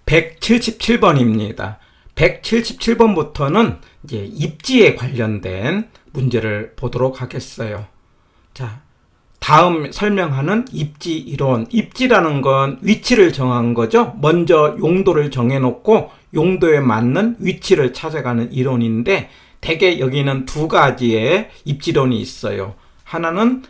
177번입니다. 177번부터는 이제 입지에 관련된 문제를 보도록 하겠어요. 자, 다음 설명하는 입지 이론. 입지라는 건 위치를 정한 거죠. 먼저 용도를 정해놓고 용도에 맞는 위치를 찾아가는 이론인데, 대개 여기는 두 가지의 입지론이 있어요. 하나는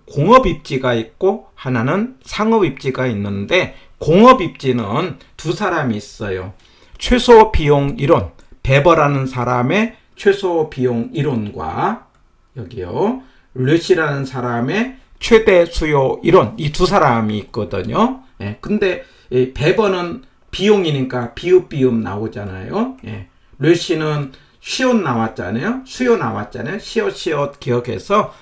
공업 입지가 있고 하나는 상업 입지가 있는데, 공업 입지는 두 사람이 있어요. 최소 비용 이론, 베버라는 사람의 최소 비용 이론과 여기요, 르시라는 사람의 최대 수요 이론, 이 두 사람이 있거든요. 예, 근데 베버는 비용이니까 비읍 나오잖아요. 예, 르시는 시옷 나왔잖아요. 수요 나왔잖아요. 시옷 기억해서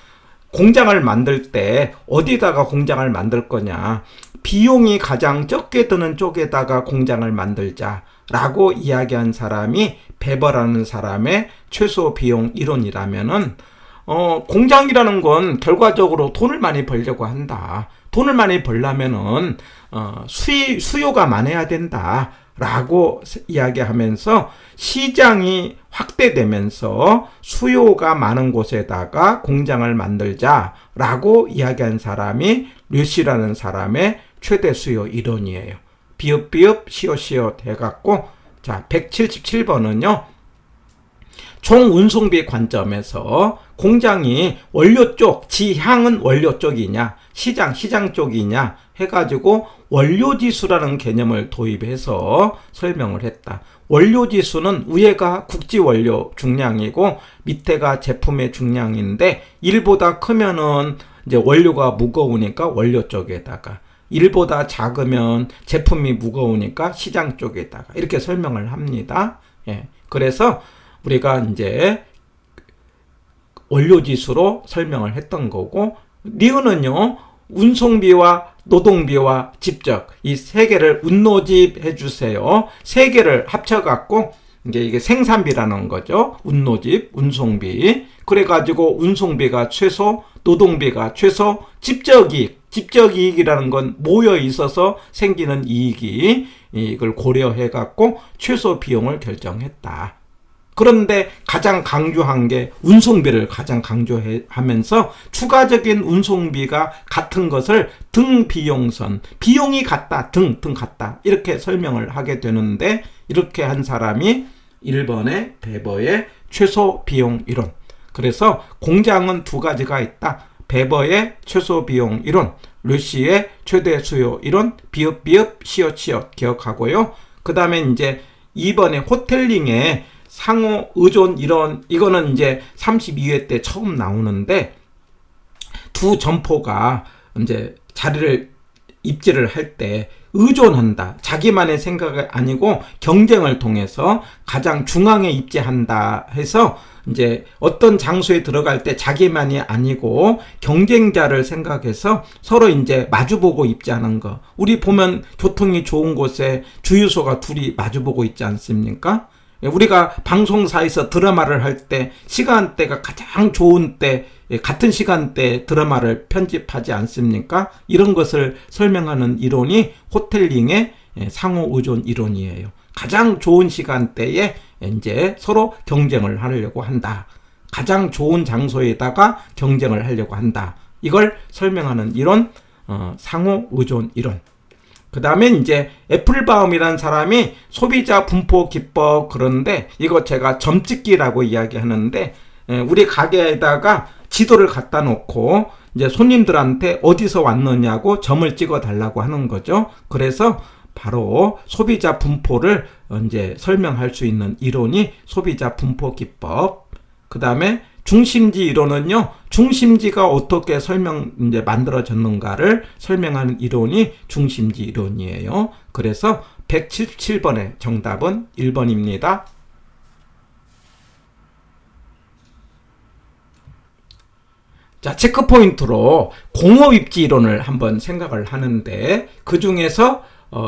공장을 만들 때 어디다가 공장을 만들 거냐, 비용이 가장 적게 드는 쪽에다가 공장을 만들자라고 이야기한 사람이 베버라는 사람의 최소 비용 이론이라면은, 공장이라는 건 결과적으로 돈을 많이 벌려고 한다. 돈을 많이 벌려면은 수요가 많아야 된다 라고 이야기하면서, 시장이 확대되면서 수요가 많은 곳에다가 공장을 만들자라고 이야기한 사람이 르시라는 사람의 최대 수요 이론이에요. 비읍 시옷 해갖고, 자, 177번은요 총 운송비 관점에서 공장이 원료 쪽, 지향은 원료 쪽이냐 시장 쪽이냐 해가지고 원료지수라는 개념을 도입해서 설명을 했다. 원료지수는 위에가 국지원료 중량이고 밑에가 제품의 중량인데, 1보다 크면은 이제 원료가 무거우니까 원료 쪽에다가, 1보다 작으면 제품이 무거우니까 시장 쪽에다가, 이렇게 설명을 합니다. 예. 그래서 우리가 이제 원료지수로 설명을 했던 거고, 니은은요 운송비와 노동비와 집적, 이 세 개를 운노집 해주세요. 세 개를 합쳐갖고 이게 생산비라는 거죠. 운노집, 운송비. 그래가지고 운송비가 최소, 노동비가 최소, 집적이익이라는 건 모여 있어서 생기는 이익이, 이걸 고려해갖고 최소 비용을 결정했다. 그런데 가장 강조한 게 운송비를 가장 강조하면서, 추가적인 운송비가 같은 것을 등비용선, 비용이 같다, 등 같다, 이렇게 설명을 하게 되는데, 이렇게 한 사람이 1번의 베버의 최소 비용 이론. 그래서 공장은 두 가지가 있다. 베버의 최소 비용 이론, 르시의 최대 수요 이론, 비읍 시옷 기억하고요. 그 다음에 이제 2번의 호텔링의 상호 의존 이론, 이거는 이제 32회 때 처음 나오는데, 두 점포가 이제 입지를 할 때 의존한다. 자기만의 생각이 아니고 경쟁을 통해서 가장 중앙에 입지한다 해서, 이제 어떤 장소에 들어갈 때 자기만이 아니고 경쟁자를 생각해서 서로 이제 마주보고 입지하는 거. 우리 보면 교통이 좋은 곳에 주유소가 둘이 마주보고 있지 않습니까? 우리가 방송사에서 드라마를 할 때 시간대가 가장 좋은 때, 같은 시간대에 드라마를 편집하지 않습니까? 이런 것을 설명하는 이론이 호텔링의 상호 의존 이론이에요. 가장 좋은 시간대에 이제 서로 경쟁을 하려고 한다. 가장 좋은 장소에다가 경쟁을 하려고 한다. 이걸 설명하는 이론, 상호 의존 이론. 그 다음에 이제 애플바움이라는 사람이 소비자 분포 기법, 그런데 이거 제가 점찍기라고 이야기하는데, 우리 가게에다가 지도를 갖다 놓고 이제 손님들한테 어디서 왔느냐고 점을 찍어 달라고 하는 거죠. 그래서 바로 소비자 분포를 이제 설명할 수 있는 이론이 소비자 분포 기법. 그 다음에 중심지 이론은요, 중심지가 어떻게 이제 만들어졌는가를 설명하는 이론이 중심지 이론이에요. 그래서 177번의 정답은 1번입니다. 자, 체크포인트로 공업입지 이론을 한번 생각을 하는데, 그 중에서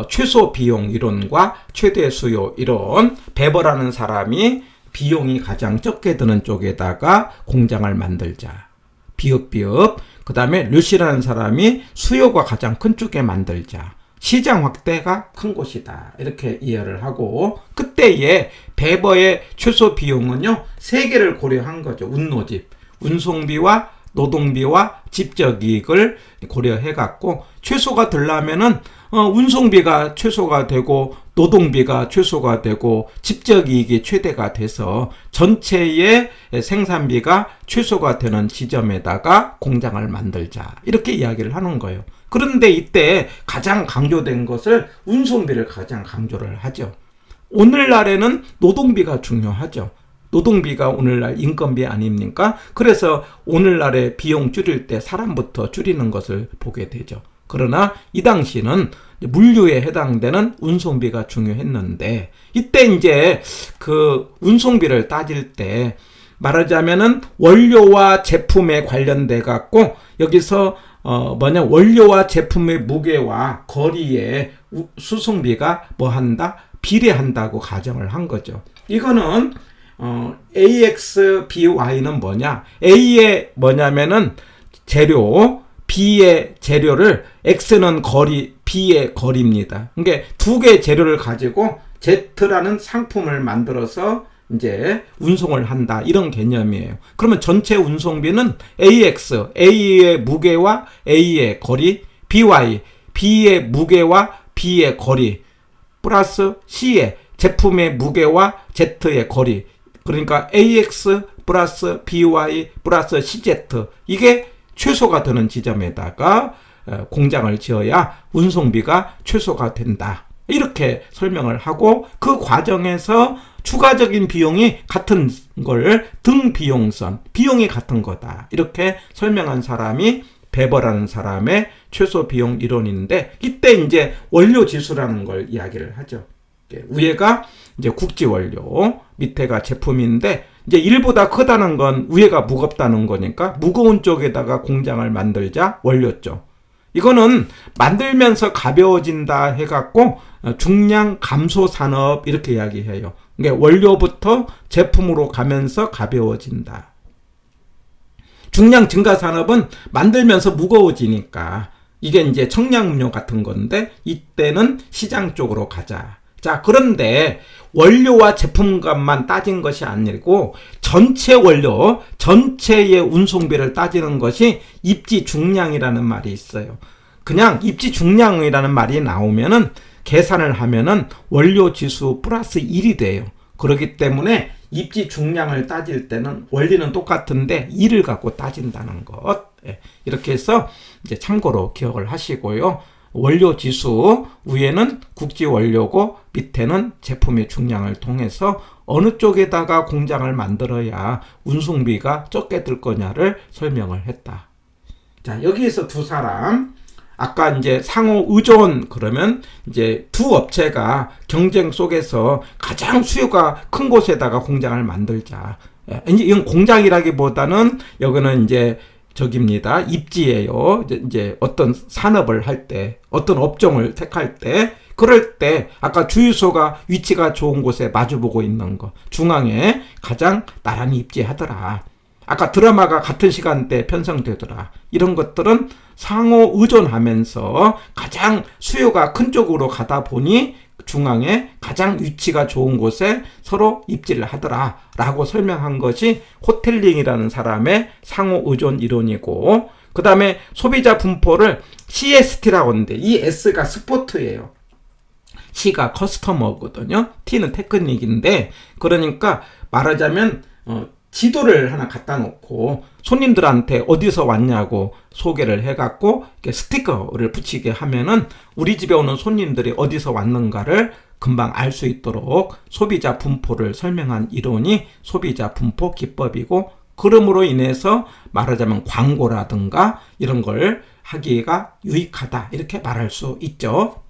최소 비용 이론과 최대 수요 이론, 베버라는 사람이 비용이 가장 적게 드는 쪽에다가 공장을 만들자. 비읍. 그 다음에 르시라는 사람이 수요가 가장 큰 쪽에 만들자. 시장 확대가 큰 곳이다. 이렇게 이해를 하고, 그때의 배버의 최소 비용은요, 세 개를 고려한 거죠. 운노집, 운송비와 노동비와 집적이익을 고려해갖고, 최소가 되려면은 운송비가 최소가 되고 노동비가 최소가 되고 집적이익이 최대가 돼서 전체의 생산비가 최소가 되는 지점에다가 공장을 만들자, 이렇게 이야기를 하는 거예요. 그런데 이때 가장 강조된 것을 운송비를 가장 강조를 하죠. 오늘날에는 노동비가 중요하죠. 노동비가 오늘날 인건비 아닙니까? 그래서 오늘날의 비용 줄일 때 사람부터 줄이는 것을 보게 되죠. 그러나 이 당시는 물류에 해당되는 운송비가 중요했는데, 이때 이제 그 운송비를 따질 때 말하자면은 원료와 제품에 관련돼 갖고, 여기서 원료와 제품의 무게와 거리에 수송비가 뭐한다? 비례한다고 가정을 한 거죠. 이거는 AX, BY는 뭐냐? A의 뭐냐면은 재료, B의 재료를, X는 거리, B의 거리입니다. 그러니까 두 개의 재료를 가지고 Z라는 상품을 만들어서 이제 운송을 한다, 이런 개념이에요. 그러면 전체 운송비는 AX, A의 무게와 A의 거리, BY, B의 무게와 B의 거리, 플러스 C의 제품의 무게와 Z의 거리, 그러니까 AX 플러스 BY 플러스 CZ, 이게 최소가 되는 지점에다가 공장을 지어야 운송비가 최소가 된다, 이렇게 설명을 하고, 그 과정에서 추가적인 비용이 같은 걸 등비용선, 비용이 같은 거다, 이렇게 설명한 사람이 베버라는 사람의 최소 비용 이론인데, 이때 이제 원료 지수라는 걸 이야기를 하죠. 위에가 이제 국지 원료, 밑에가 제품인데, 이제 1보다 크다는 건 위에가 무겁다는 거니까 무거운 쪽에다가 공장을 만들자, 원료 쪽. 이거는 만들면서 가벼워진다 해갖고 중량 감소 산업, 이렇게 이야기해요. 그러니까 원료부터 제품으로 가면서 가벼워진다. 중량 증가 산업은 만들면서 무거워지니까 이게 이제 청량음료 같은 건데, 이때는 시장 쪽으로 가자. 자, 그런데 원료와 제품값만 따진 것이 아니고 전체 원료, 전체의 운송비를 따지는 것이 입지 중량이라는 말이 있어요. 그냥 입지 중량이라는 말이 나오면은 계산을 하면은 원료 지수 플러스 1이 돼요. 그렇기 때문에 입지 중량을 따질 때는 원리는 똑같은데 1을 갖고 따진다는 것. 이렇게 해서 이제 참고로 기억을 하시고요. 원료 지수, 위에는 국지 원료고 밑에는 제품의 중량을 통해서 어느 쪽에다가 공장을 만들어야 운송비가 적게 들 거냐를 설명을 했다. 자, 여기에서 두 사람, 아까 이제 상호 의존, 그러면 이제 두 업체가 경쟁 속에서 가장 수요가 큰 곳에다가 공장을 만들자. 이제 이건 공장이라기보다는 여기는 이제 저기입니다. 입지예요. 이제 어떤 산업을 할 때, 어떤 업종을 택할 때, 그럴 때 아까 주유소가 위치가 좋은 곳에 마주보고 있는 거, 중앙에 가장 나란히 입지하더라. 아까 드라마가 같은 시간대에 편성되더라. 이런 것들은 상호 의존하면서 가장 수요가 큰 쪽으로 가다 보니 중앙에 가장 위치가 좋은 곳에 서로 입지를 하더라 라고 설명한 것이 호텔링이라는 사람의 상호 의존 이론이고, 그 다음에 소비자 분포를 CST라고 하는데, 이 S가 스포트예요. C가 커스터머거든요. T는 테크닉인데, 그러니까 말하자면 지도를 하나 갖다 놓고 손님들한테 어디서 왔냐고 소개를 해갖고 스티커를 붙이게 하면은 우리 집에 오는 손님들이 어디서 왔는가를 금방 알 수 있도록 소비자 분포를 설명한 이론이 소비자 분포 기법이고, 그럼으로 인해서 말하자면 광고라든가 이런 걸 하기가 유익하다, 이렇게 말할 수 있죠.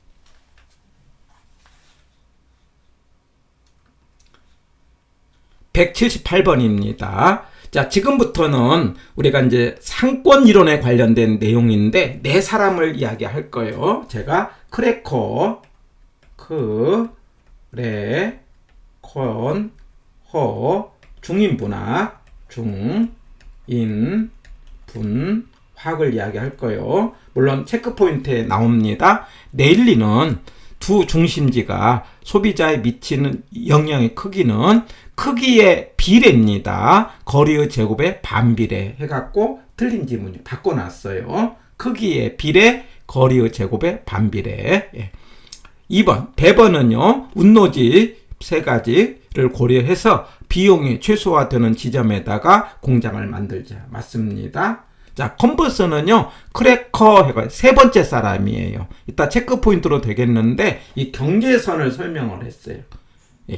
(178번입니다) 자, 지금부터는 우리가 이제 상권 이론에 관련된 내용인데 네 사람을 이야기할 거예요. 제가 크래커, 중인분학, 중인분학을 이야기할 거예요. 물론 체크포인트에 나옵니다. 네일리는 두 중심지가 소비자에 미치는 영향의 크기는 크기의 비례입니다. 거리의 제곱의 반비례 해갖고 틀린 지문이 바꿔놨어요. 크기의 비례, 거리의 제곱의 반비례. 2번, 배번은요, 운노지 세 가지를 고려해서 비용이 최소화되는 지점에다가 공장을 만들자. 맞습니다. 자, 컨버스는요, 크래커 세 번째 사람이에요. 이따 체크 포인트로 되겠는데, 이 경계선을 설명을 했어요.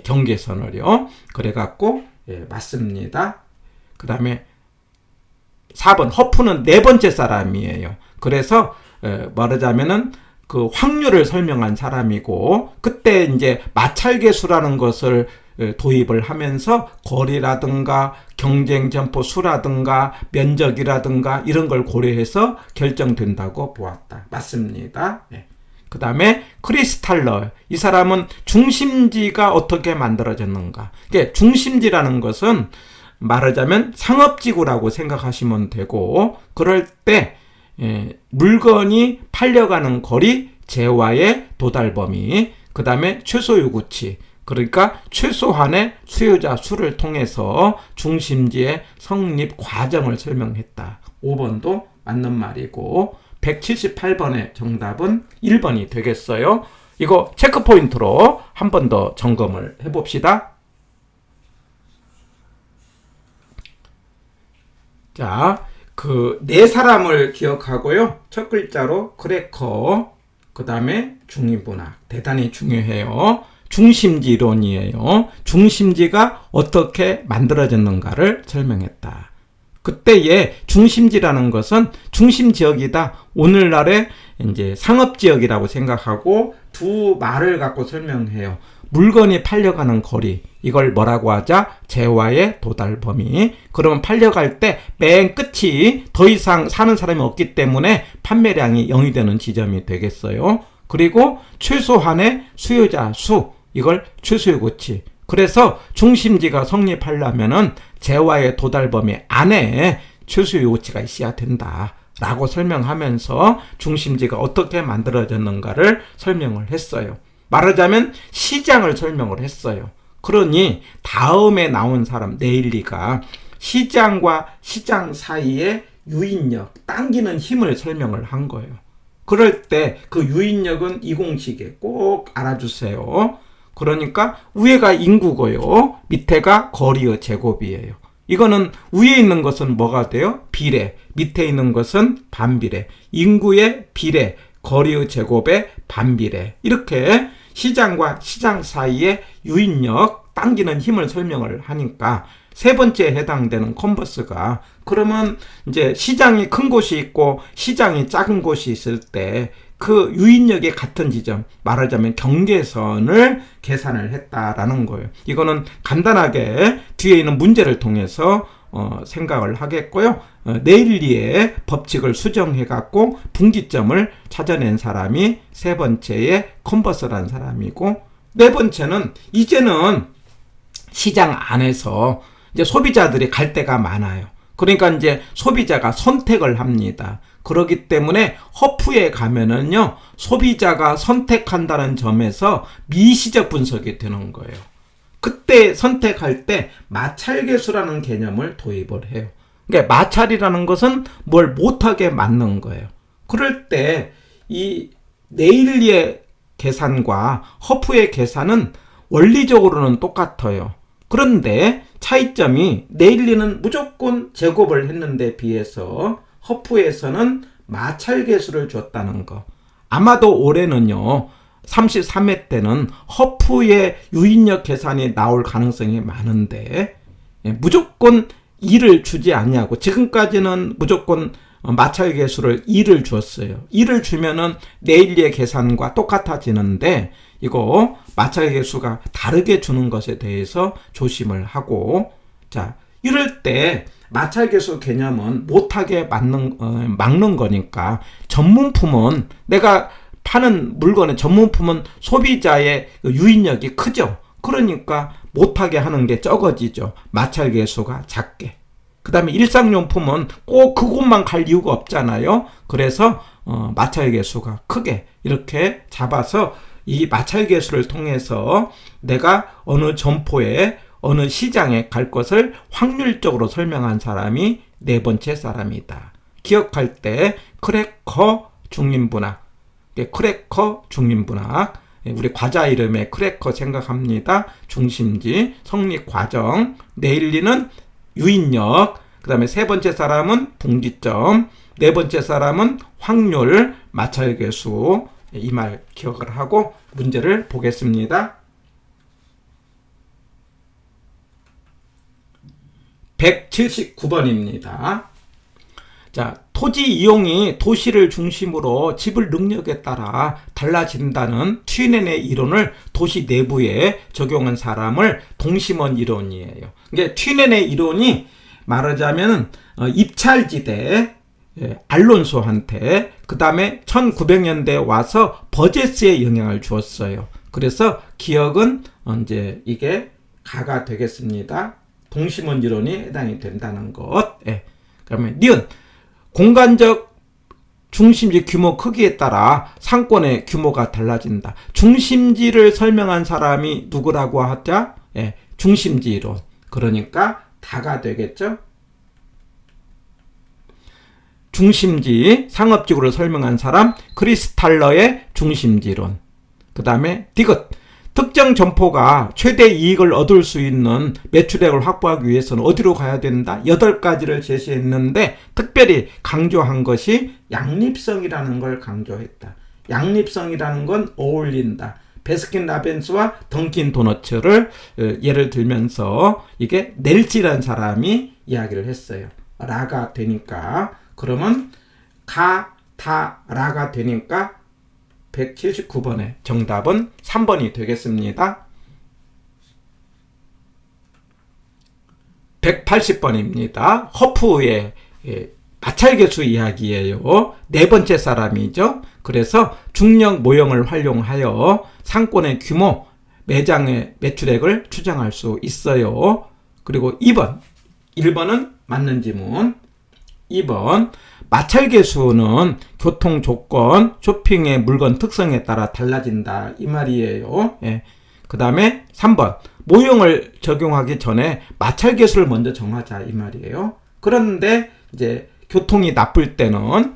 경계선을요. 그래갖고, 맞습니다. 그 다음에 4번, 허프는 네 번째 사람이에요. 그래서, 말하자면은, 그 확률을 설명한 사람이고, 그때 이제 마찰계수라는 것을 도입을 하면서 거리라든가 경쟁 점포 수라든가 면적이라든가 이런 걸 고려해서 결정된다고 보았다. 맞습니다. 그 다음에 크리스탈러, 이 사람은 중심지가 어떻게 만들어졌는가. 이게 중심지라는 것은 말하자면 상업지구라고 생각하시면 되고, 그럴 때 물건이 팔려가는 거리, 재화의 도달 범위, 그 다음에 최소 요구치, 그러니까 최소한의 수요자 수를 통해서 중심지의 성립 과정을 설명했다. 5번도 맞는 말이고 178번의 정답은 1번이 되겠어요. 이거 체크포인트로 한 번 더 점검을 해봅시다. 자, 네 사람을 기억하고요. 첫 글자로 크래커, 그 다음에 중위분학. 대단히 중요해요. 중심지 이론이에요. 중심지가 어떻게 만들어졌는가를 설명했다. 그때의 중심지라는 것은 중심지역이다. 오늘날의 이제 상업지역이라고 생각하고 두 말을 갖고 설명해요. 물건이 팔려가는 거리, 이걸 뭐라고 하자? 재화의 도달 범위. 그러면 팔려갈 때 맨 끝이 더 이상 사는 사람이 없기 때문에 판매량이 0이 되는 지점이 되겠어요. 그리고 최소한의 수요자 수, 이걸 최소요구치. 그래서 중심지가 성립하려면은 재화의 도달 범위 안에 최소요구치가 있어야 된다. 라고 설명하면서 중심지가 어떻게 만들어졌는가를 설명을 했어요. 말하자면 시장을 설명을 했어요. 그러니 다음에 나온 사람 네일리가 시장과 시장 사이의 유인력, 당기는 힘을 설명을 한 거예요. 그럴 때 그 유인력은 이 공식에 꼭 알아주세요. 그러니까 위에가 인구고요. 밑에가 거리의 제곱이에요. 이거는 위에 있는 것은 뭐가 돼요? 비례. 밑에 있는 것은 반비례. 인구의 비례, 거리의 제곱의 반비례. 이렇게 시장과 시장 사이의 유인력, 당기는 힘을 설명을 하니까 세 번째에 해당되는 컨버스가, 그러면 이제 시장이 큰 곳이 있고 시장이 작은 곳이 있을 때 그 유인력의 같은 지점, 말하자면 경계선을 계산을 했다라는 거예요. 이거는 간단하게 뒤에 있는 문제를 통해서 생각을 하겠고요. 네일리의 법칙을 수정해갖고 분기점을 찾아낸 사람이 세 번째의 컨버스라는 사람이고, 네 번째는 이제는 시장 안에서 이제 소비자들이 갈 데가 많아요. 그러니까 이제 소비자가 선택을 합니다. 그렇기 때문에 허프에 가면은요, 소비자가 선택한다는 점에서 미시적 분석이 되는 거예요. 그때 선택할 때 마찰계수라는 개념을 도입을 해요. 그러니까 마찰이라는 것은 뭘 못하게 맞는 거예요. 그럴 때 이 네일리의 계산과 허프의 계산은 원리적으로는 똑같아요. 그런데 차이점이 네일리는 무조건 제곱을 했는데 비해서 허프에서는 마찰계수를 줬다는 거. 아마도 올해는요, 33회 때는 허프의 유인력 계산이 나올 가능성이 많은데, 무조건 2를 주지 않냐고. 지금까지는 무조건 마찰계수를 2를 줬어요. 2를 주면은 네일리의 계산과 똑같아지는데, 이거 마찰계수가 다르게 주는 것에 대해서 조심을 하고, 자, 이럴 때 마찰계수 개념은 못하게 막는 거니까, 전문품은, 내가 파는 물건의 전문품은 소비자의 유인력이 크죠. 그러니까 못하게 하는 게 적어지죠. 마찰계수가 작게. 그 다음에 일상용품은 꼭 그곳만 갈 이유가 없잖아요. 그래서 마찰계수가 크게 이렇게 잡아서 이 마찰계수를 통해서 내가 어느 점포에 어느 시장에 갈 것을 확률적으로 설명한 사람이 네 번째 사람이다. 기억할 때 크래커 중림분학, 크래커 중림분학, 우리 과자 이름에 크래커 생각합니다. 중심지, 성립 과정, 내일리는 유인력, 그 다음에 세 번째 사람은 분기점, 네 번째 사람은 확률, 마찰계수. 이 말 기억을 하고 문제를 보겠습니다. 179번입니다. 자, 토지 이용이 도시를 중심으로 지불 능력에 따라 달라진다는 튀넨의 이론을 도시 내부에 적용한 사람을 동심원 이론이에요. 이게 튀넨의 이론이 말하자면 입찰지대 알론소한테 그 다음에 1900년대에 와서 버제스에 영향을 주었어요. 그래서 기억은 이제 이게 가가 되겠습니다. 동심원 이론이 해당이 된다는 것. 그러면 니은 공간적 중심지 규모 크기에 따라 상권의 규모가 달라진다. 중심지를 설명한 사람이 누구라고 하자? 중심지 이론. 그러니까 다가 되겠죠? 중심지 상업지구를 설명한 사람 크리스탈러의 중심지론. 그 다음에 디귿 특정 점포가 최대 이익을 얻을 수 있는 매출액을 확보하기 위해서는 어디로 가야 된다? 8가지를 제시했는데 특별히 강조한 것이 양립성이라는 걸 강조했다. 양립성이라는 건 어울린다. 베스킨라빈스와 던킨 도너츠를 예를 들면서 이게 넬지라는 사람이 이야기를 했어요. 라가 되니까 그러면 가, 다, 라가 되니까 179번의 정답은 3번이 되겠습니다. 180번입니다. 허프의 마찰계수 이야기예요. 네 번째 사람이죠. 그래서 중력 모형을 활용하여 상권의 규모, 매장의 매출액을 추정할 수 있어요. 그리고 2번, 1번은 맞는 지문. 2번, 마찰계수는 교통 조건, 쇼핑의 물건 특성에 따라 달라진다. 이 말이에요. 그 다음에 3번, 모형을 적용하기 전에 마찰계수를 먼저 정하자. 이 말이에요. 그런데 이제 교통이 나쁠 때는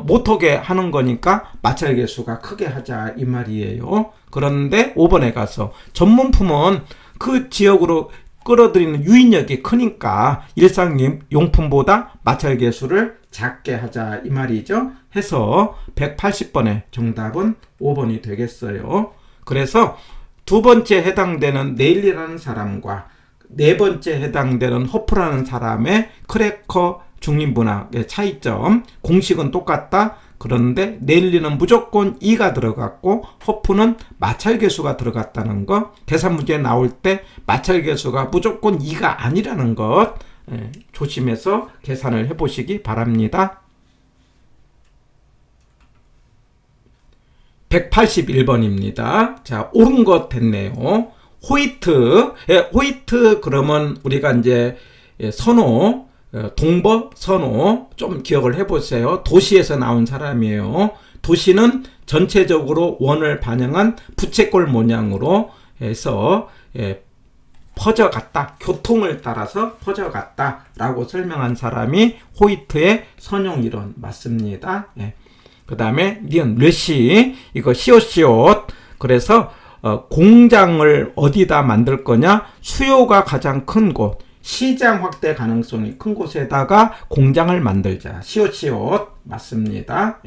못하게 하는 거니까 마찰계수가 크게 하자. 이 말이에요. 그런데 5번에 가서 전문품은 그 지역으로 끌어들이는 유인력이 크니까 일상용품보다 마찰계수를 작게 하자 이 말이죠. 해서 180번의 정답은 5번이 되겠어요. 그래서 두 번째 해당되는 네일리라는 사람과 네 번째 해당되는 허프라는 사람의 크래커 중립분학의 차이점, 공식은 똑같다. 그런데 네일리는 무조건 2가 들어갔고 허프는 마찰계수가 들어갔다는 것. 계산 문제 나올 때 마찰계수가 무조건 2가 아니라는 것 조심해서 계산을 해보시기 바랍니다. 181번입니다. 자, 옳은 것 됐네요. 호이트. 호이트 그러면 우리가 이제 선호, 동버 선호 좀 기억을 해보세요. 도시에서 나온 사람이에요. 도시는 전체적으로 원을 반영한 부채꼴 모양으로 해서 퍼져갔다. 교통을 따라서 퍼져갔다 라고 설명한 사람이 호이트의 선용이론 맞습니다. 그 다음에 니은 르시 이거 시옷 그래서 공장을 어디다 만들 거냐? 수요가 가장 큰 곳, 시장 확대 가능성이 큰 곳에다가 공장을 만들자. 시옷 맞습니다.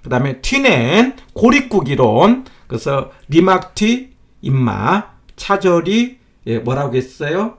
그 다음에 튀넨 고립국 이론. 그래서 리막튀 임마 차절이 뭐라고 했어요?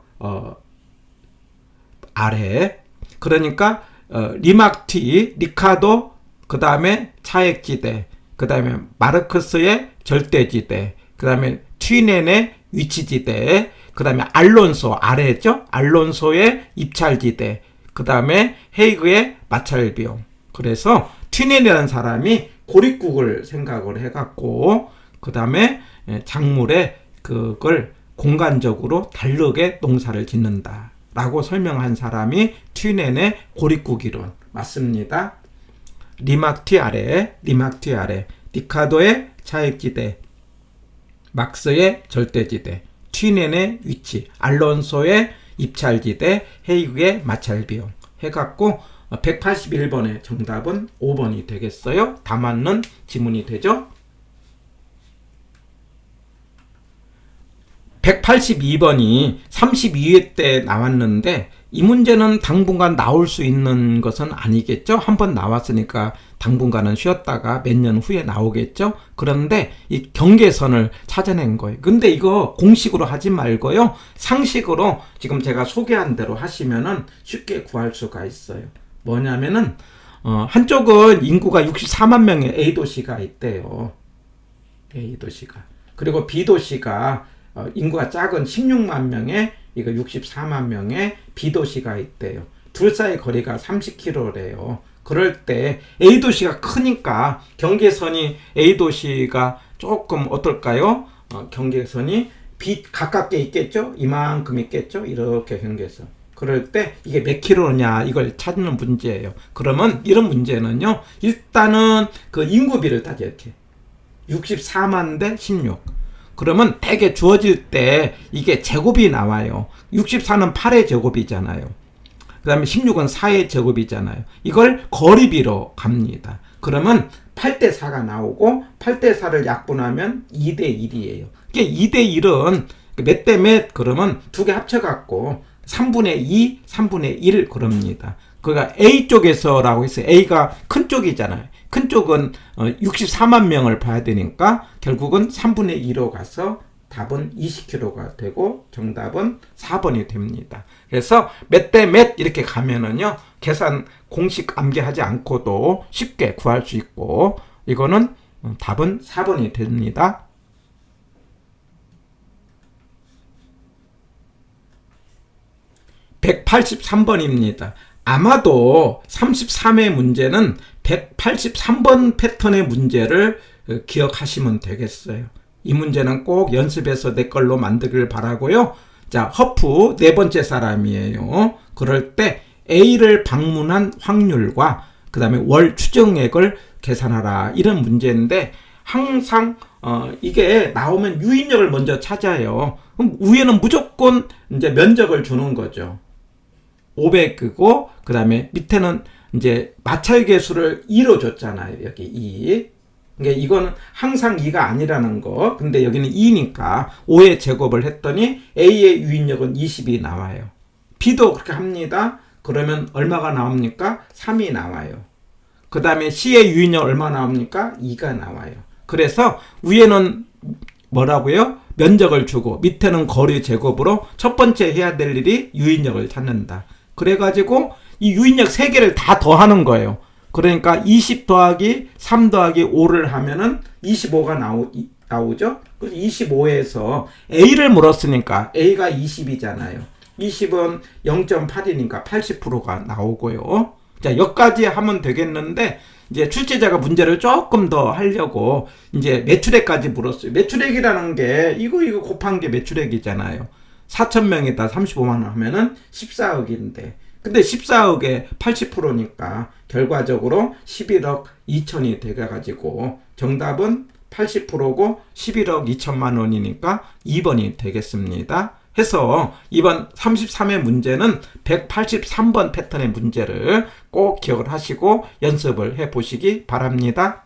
아래. 그러니까 리막튀 리카도 그 다음에 차액지대, 그 다음에 마르크스의 절대지대, 그 다음에 튀넨의 위치지대, 그 다음에 알론소 아래죠? 알론소의 입찰지대, 그 다음에 헤이그의 마찰비용. 그래서 튀넨이라는 사람이 고립국을 생각을 해갖고 그 다음에 작물에 그걸 공간적으로 다르게 농사를 짓는다 라고 설명한 사람이 튀넨의 고립국 이론 맞습니다. 리마티 아래, 리카도의 차액지대, 막스의 절대지대, 튀넨의 위치, 알론소의 입찰지대, 헤이그의 마찰비용 해갖고 181번의 정답은 5번이 되겠어요. 다 맞는 지문이 되죠. 182번이 32회 때 나왔는데 이 문제는 당분간 나올 수 있는 것은 아니겠죠. 한번 나왔으니까 당분간은 쉬었다가 몇 년 후에 나오겠죠. 그런데 이 경계선을 찾아낸 거예요. 근데 이거 공식으로 하지 말고요. 상식으로 지금 제가 소개한 대로 하시면은 쉽게 구할 수가 있어요. 뭐냐면은 한쪽은 인구가 64만 명의 A도시가 있대요. A도시가. 그리고 B도시가 인구가 작은 16만 명의 이거 64만 명의 B도시가 있대요. 둘 사이 거리가 30km래요. 그럴 때 A도시가 크니까 경계선이 A도시가 조금 어떨까요? 경계선이 B 가깝게 있겠죠? 이만큼 있겠죠? 이렇게 경계선. 그럴 때 이게 몇 킬로냐 이걸 찾는 문제예요. 그러면 이런 문제는요. 일단은 그 인구비를 따져야 돼. 64만 대 16. 그러면 대개 주어질 때 이게 제곱이 나와요. 64는 8의 제곱이잖아요. 그 다음에 16은 4의 제곱이잖아요. 이걸 거리비로 갑니다. 그러면 8대 4가 나오고 8대 4를 약분하면 2대 1이에요. 이게 2대 1은 몇 대 몇 그러면 두 개 합쳐갖고 3분의 2, 3분의 1 그럽니다. 그러니까 A 쪽에서라고 했어요. A가 큰 쪽이잖아요. 큰 쪽은 64만 명을 봐야 되니까 결국은 3분의 2로 가서 답은 20km가 되고 정답은 4번이 됩니다. 그래서 몇 대 몇 이렇게 가면은요. 계산 공식 암기하지 않고도 쉽게 구할 수 있고 이거는 답은 4번이 됩니다. 183번입니다. 아마도 33회 문제는 183번 패턴의 문제를 기억하시면 되겠어요. 이 문제는 꼭 연습해서 내 걸로 만들길 바라고요. 자, 허프 네 번째 사람이에요. 그럴 때 A를 방문한 확률과 그 다음에 월 추정액을 계산하라. 이런 문제인데 항상 이게 나오면 유인력을 먼저 찾아요. 그럼 위에는 무조건 이제 면적을 주는 거죠. 500이고 그 다음에 밑에는 이제 마찰계수를 2로 줬잖아요. 여기 2. 그러니까 이거는 항상 2가 아니라는 거. 근데 여기는 2니까 5의 제곱을 했더니 A의 유인력은 20이 나와요. B도 그렇게 합니다. 그러면 얼마가 나옵니까? 3이 나와요. 그 다음에 C의 유인력 얼마 나옵니까? 2가 나와요. 그래서 위에는 뭐라고요? 면적을 주고 밑에는 거리 제곱으로 첫 번째 해야 될 일이 유인력을 찾는다. 그래가지고 이 유인력 3개를 다 더하는 거예요. 그러니까 20 더하기 3 더하기 5를 하면은 25가 나오죠. 그래서 25에서 A를 물었으니까 A가 20이잖아요. 20은 0.8이니까 80%가 나오고요. 자, 여기까지 하면 되겠는데 이제 출제자가 문제를 조금 더 하려고 이제 매출액까지 물었어요. 매출액이라는 게 이거 곱한 게 매출액이잖아요. 4,000명에다 35만 원 하면은 14억인데 근데 14억에 80%니까 결과적으로 11억 2천이 돼가지고 정답은 80%고 11억 2천만 원이니까 2번이 되겠습니다. 해서 이번 33회 문제는 183번 패턴의 문제를 꼭 기억을 하시고 연습을 해 보시기 바랍니다.